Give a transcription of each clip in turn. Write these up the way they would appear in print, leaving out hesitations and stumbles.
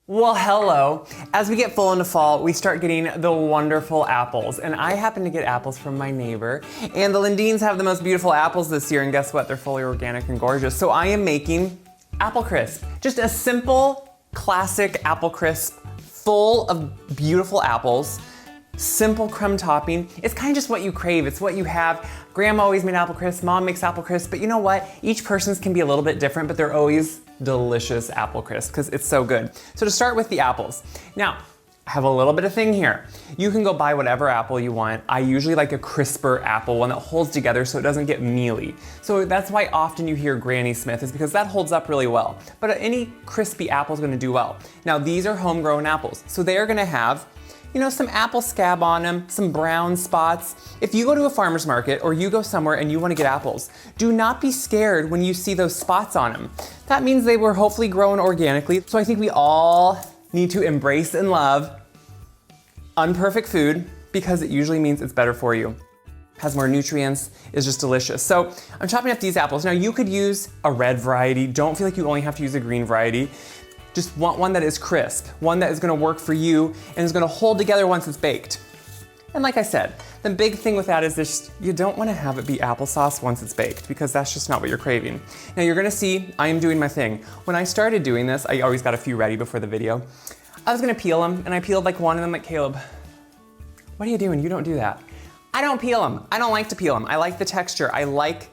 Well, hello. As we get full into fall, we start getting the wonderful apples. And I happen to get apples from my neighbor. And the Lindines have the most beautiful apples this year. And guess what? They're fully organic and gorgeous. So I am making apple crisp. Just a simple, classic apple crisp full of beautiful apples. Simple crumb topping. It's kind of just what you crave. It's what you have. Grandma always made apple crisp. Mom makes apple crisp. But you know what? Each person's can be a little bit different, but they're always delicious apple crisp because it's so good. So to start with the apples. Now, I have a little bit of thing here. You can go buy whatever apple you want. I usually like a crisper apple, one that holds together so it doesn't get mealy. So that's why often you hear Granny Smith is because that holds up really well. But any crispy apple is gonna do well. Now these are homegrown apples. So they are gonna have some apple scab on them, some brown spots. If you go to a farmer's market or you go somewhere and you want to get apples, do not be scared when you see those spots on them. That means they were hopefully grown organically. So I think we all need to embrace and love unperfect food because it usually means it's better for you. Has more nutrients, is just delicious. So I'm chopping up these apples. Now you could use a red variety. Don't feel like you only have to use a green variety. Just want one that is crisp, one that is gonna work for you and is gonna hold together once it's baked. And like I said, the big thing with that is this, you don't wanna have it be applesauce once it's baked because that's just not what you're craving. Now you're gonna see, I am doing my thing. When I started doing this, I always got a few ready before the video. I was gonna peel them and I peeled like one and I'm like, Caleb, what are you doing? You don't do that. I don't peel them. I don't like to peel them. I like the texture. I like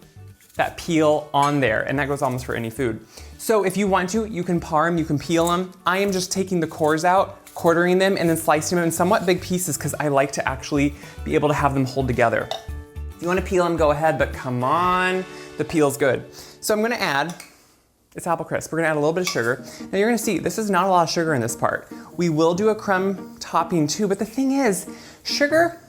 that peel on there, and that goes almost for any food. So if you want to, you can par them, you can peel them. I am just taking the cores out, quartering them, and then slicing them in somewhat big pieces because I like to actually be able to have them hold together. If you want to peel them, go ahead, but come on, the peel's good. So I'm gonna add, it's apple crisp, we're gonna add a little bit of sugar. Now you're gonna see, this is not a lot of sugar in this part. We will do a crumb topping too, but the thing is, sugar.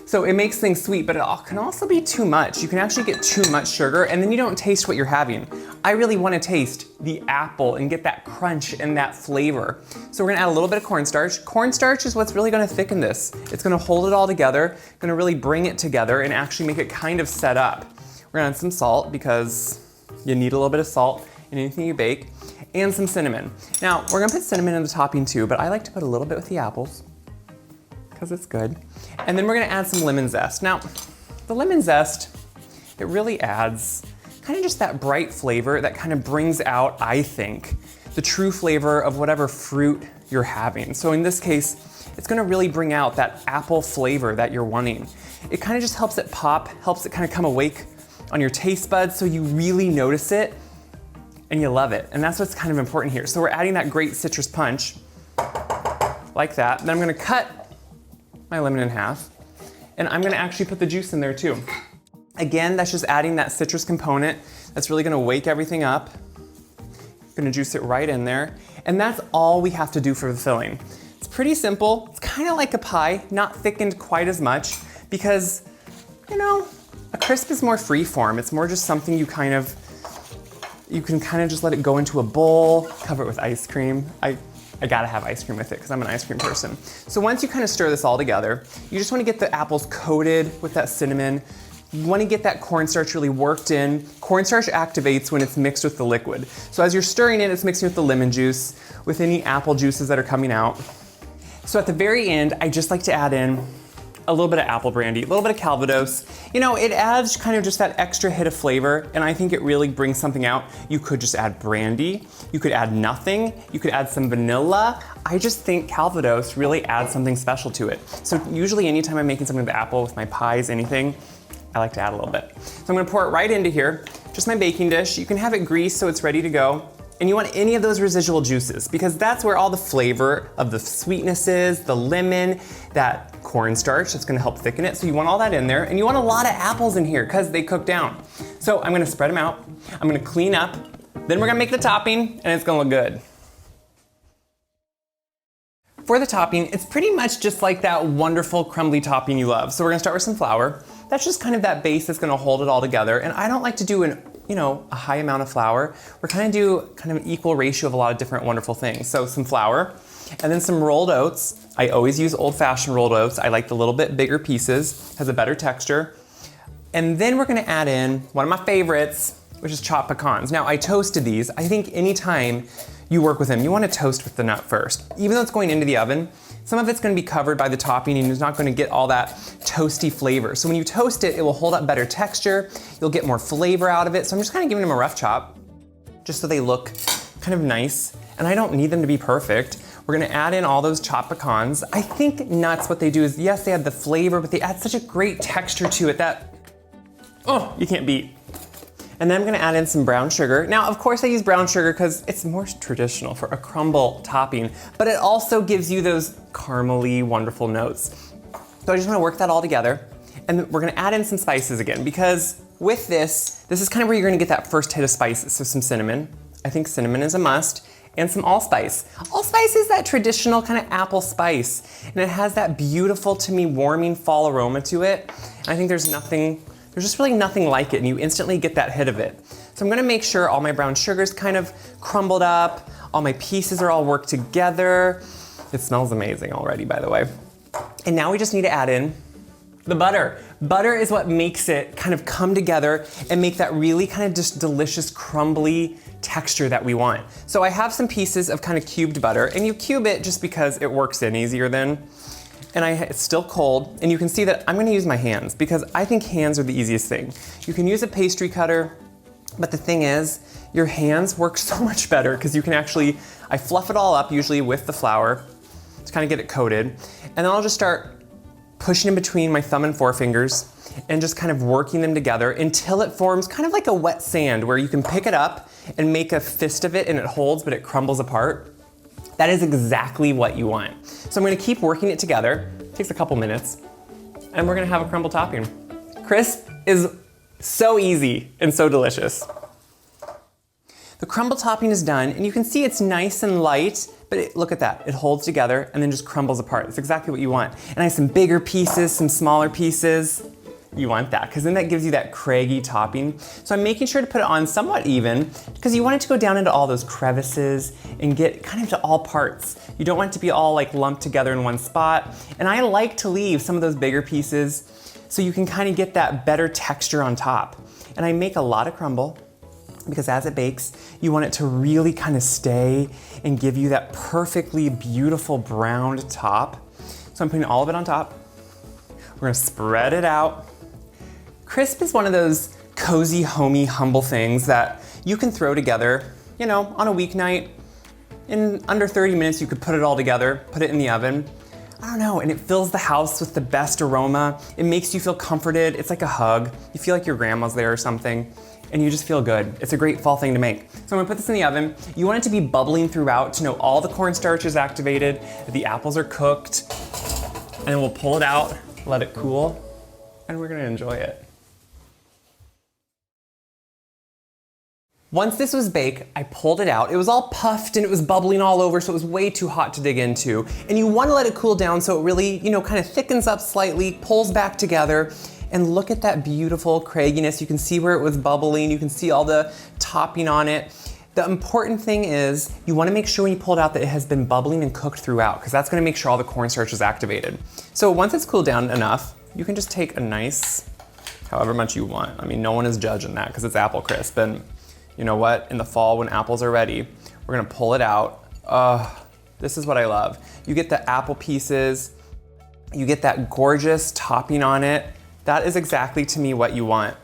So it makes things sweet, but it can also be too much. You can actually get too much sugar and then you don't taste what you're having. I really want to taste the apple and get that crunch and that flavor. So we're gonna add a little bit of cornstarch. Cornstarch is what's really gonna thicken this. It's gonna hold it all together, gonna really bring it together and actually make it kind of set up. We're gonna add some salt because you need a little bit of salt in anything you bake, and some cinnamon. Now, we're gonna put cinnamon in the topping too, but I like to put a little bit with the apples because it's good. And then we're gonna add some lemon zest. Now, the lemon zest, it really adds kind of just that bright flavor that kind of brings out, I think, the true flavor of whatever fruit you're having. So in this case, it's gonna really bring out that apple flavor that you're wanting. It kind of just helps it pop, helps it kind of come awake on your taste buds so you really notice it and you love it. And that's what's kind of important here. So we're adding that great citrus punch, like that. Then I'm gonna cut my lemon in half, and I'm gonna actually put the juice in there too. Again, that's just adding that citrus component that's really gonna wake everything up. Gonna juice it right in there, and that's all we have to do for the filling. It's pretty simple. It's kind of like a pie, not thickened quite as much because, a crisp is more free form. It's more just something you can kind of just let it go into a bowl, cover it with ice cream. I gotta have ice cream with it because I'm an ice cream person. So once you kind of stir this all together, you just wanna get the apples coated with that cinnamon. You wanna get that cornstarch really worked in. Cornstarch activates when it's mixed with the liquid. So as you're stirring it, it's mixing with the lemon juice, with any apple juices that are coming out. So at the very end, I just like to add in a little bit of apple brandy, a little bit of calvados. It adds kind of just that extra hit of flavor, and I think it really brings something out. You could just add brandy, you could add nothing, you could add some vanilla. I just think calvados really adds something special to it. So usually anytime I'm making something with apple, with my pies, anything, I like to add a little bit. So I'm gonna pour it right into here, just my baking dish. You can have it greased so it's ready to go. And you want any of those residual juices because that's where all the flavor of the sweetness is, the lemon, that cornstarch that's gonna help thicken it. So you want all that in there, and you want a lot of apples in here because they cook down. So I'm gonna spread them out, I'm gonna clean up, then we're gonna make the topping and it's gonna look good. For the topping, it's pretty much just like that wonderful crumbly topping you love. So we're gonna start with some flour. That's just kind of that base that's gonna hold it all together. And I don't like to do a high amount of flour. We're kind of an equal ratio of a lot of different wonderful things. So some flour, and then some rolled oats. I always use old-fashioned rolled oats. I like the little bit bigger pieces, has a better texture. And then we're gonna add in one of my favorites, which is chopped pecans. Now I toasted these. I think anytime you work with them, you want to toast with the nut first. Even though it's going into the oven, some of it's going to be covered by the topping and it's not going to get all that toasty flavor. So when you toast it, it will hold up better texture. You'll get more flavor out of it. So I'm just kind of giving them a rough chop just so they look kind of nice. And I don't need them to be perfect. We're gonna add in all those chopped pecans. I think nuts, what they do is, yes, they add the flavor, but they add such a great texture to it that, oh, you can't beat. And then I'm gonna add in some brown sugar. Now, of course I use brown sugar because it's more traditional for a crumble topping, but it also gives you those caramely, wonderful notes. So I just wanna work that all together. And we're gonna add in some spices again, because with this is kind of where you're gonna get that first hit of spices. So some cinnamon. I think cinnamon is a must. And some allspice. Allspice is that traditional kind of apple spice, and it has that beautiful, to me, warming fall aroma to it. And I think there's just really nothing like it, and you instantly get that hit of it. So I'm gonna make sure all my brown sugar's kind of crumbled up, all my pieces are all worked together. It smells amazing already, by the way. And now we just need to add in the butter. Butter is what makes it kind of come together and make that really kind of just delicious, crumbly texture that we want. So I have some pieces of kind of cubed butter, and you cube it just because it works in easier then. And it's still cold, and you can see that I'm gonna use my hands because I think hands are the easiest thing. You can use a pastry cutter, but the thing is, your hands work so much better because you can actually, I fluff it all up usually with the flour to kind of get it coated, and then I'll just start pushing in between my thumb and forefingers and just kind of working them together until it forms kind of like a wet sand where you can pick it up and make a fist of it and it holds, but it crumbles apart. That is exactly what you want. So I'm gonna keep working it together. It takes a couple minutes, and we're gonna have a crumble topping. Crisp is so easy and so delicious. The crumble topping is done, and you can see it's nice and light, but look at that. It holds together and then just crumbles apart. It's exactly what you want. And I have some bigger pieces, some smaller pieces. You want that, because then that gives you that craggy topping. So I'm making sure to put it on somewhat even, because you want it to go down into all those crevices and get kind of to all parts. You don't want it to be all like lumped together in one spot. And I like to leave some of those bigger pieces so you can kind of get that better texture on top. And I make a lot of crumble, because as it bakes, you want it to really kind of stay and give you that perfectly beautiful browned top. So I'm putting all of it on top. We're gonna spread it out. Crisp is one of those cozy, homey, humble things that you can throw together, you know, on a weeknight. In under 30 minutes, you could put it all together, put it in the oven. I don't know, and it fills the house with the best aroma. It makes you feel comforted. It's like a hug. You feel like your grandma's there or something, and you just feel good. It's a great fall thing to make. So I'm gonna put this in the oven. You want it to be bubbling throughout to know all the cornstarch is activated, that the apples are cooked, and then we'll pull it out, let it cool, and we're gonna enjoy it. Once this was baked, I pulled it out. It was all puffed and it was bubbling all over, so it was way too hot to dig into. And you want to let it cool down so it really, you know, kind of thickens up slightly, pulls back together, and look at that beautiful cragginess. You can see where it was bubbling. You can see all the topping on it. The important thing is you want to make sure when you pull it out that it has been bubbling and cooked throughout, because that's going to make sure all the cornstarch is activated. So once it's cooled down enough, you can just take a nice, however much you want. I mean, no one is judging that because it's apple crisp. And you know what? In the fall, when apples are ready, we're gonna pull it out. This is what I love. You get the apple pieces, you get that gorgeous topping on it. That is exactly, to me, what you want.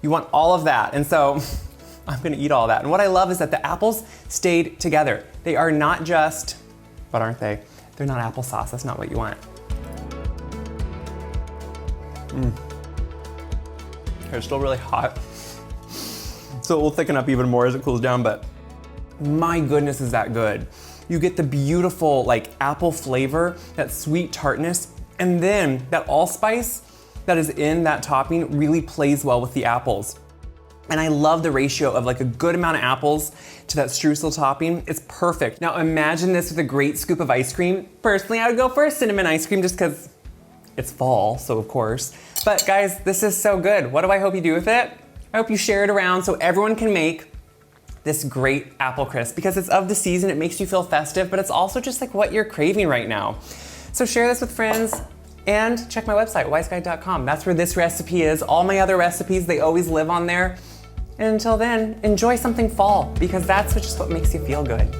You want all of that, and so I'm gonna eat all that. And what I love is that the apples stayed together. They are not just, what aren't they? They're not applesauce, that's not what you want. They're still really hot. So it will thicken up even more as it cools down, but my goodness, is that good. You get the beautiful like apple flavor, that sweet tartness, and then that allspice that is in that topping really plays well with the apples. And I love the ratio of like a good amount of apples to that streusel topping. It's perfect. Now imagine this with a great scoop of ice cream. Personally, I would go for a cinnamon ice cream just because it's fall, so of course. But guys, this is so good. What do I hope you do with it? I hope you share it around so everyone can make this great apple crisp, because it's of the season, it makes you feel festive, but it's also just like what you're craving right now. So share this with friends and check my website, wiseguide.com. That's where this recipe is. All my other recipes, they always live on there. And until then, enjoy something fall, because that's just what makes you feel good.